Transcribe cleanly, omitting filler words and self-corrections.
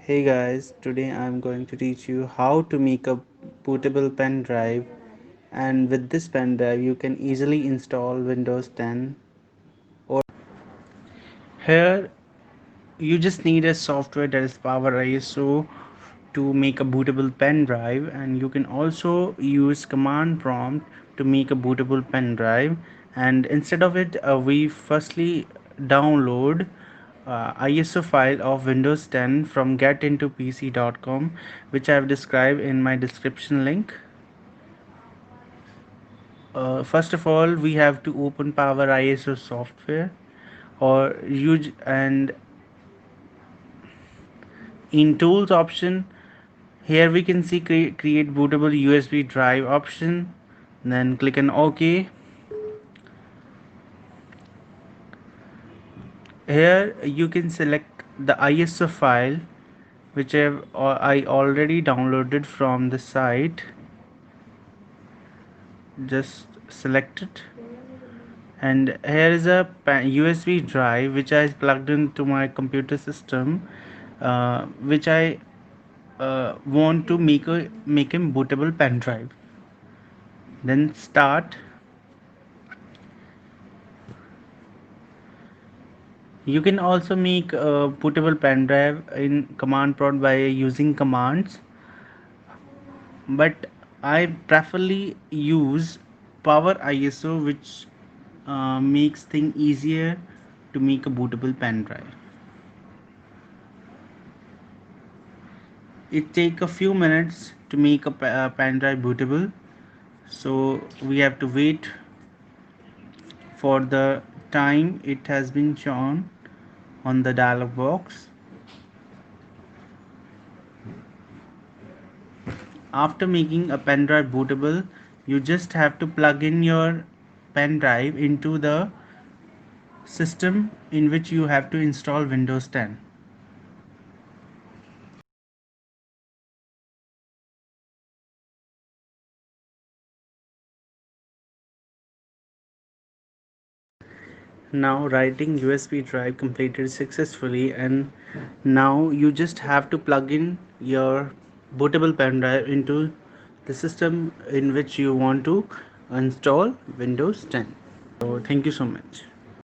Hey guys, today I'm going to teach you how to make a bootable pen drive, and with this pen drive you can easily install Windows 10 or here you just need a software that is Power ISO to make a bootable pen drive, and you can also use command prompt to make a bootable pen drive. And instead of it, we firstly download ISO file of Windows 10 from getintopc.com, which I have described in my description link. First of all, we have to open Power ISO software or use, and in tools option, here we can see create bootable USB drive option. Then click on OK. Here you can select the ISO file which I already downloaded from the site. Just select it, and here is a USB drive which I plugged into my computer system, which I want to make a bootable pen drive. Then start. You can also make a bootable pen drive in command prompt by using commands, but I preferably use Power ISO, which makes things easier to make a bootable pen drive. It take a few minutes to make a pen drive bootable, so we have to wait for the time it has been shown on the dialog box. After making a pen drive bootable, you just have to plug in your pen drive into the system in which you have to install Windows 10. Now writing USB drive completed successfully, and now you just have to plug in your bootable pen drive into the system in which you want to install Windows 10. So thank you so much.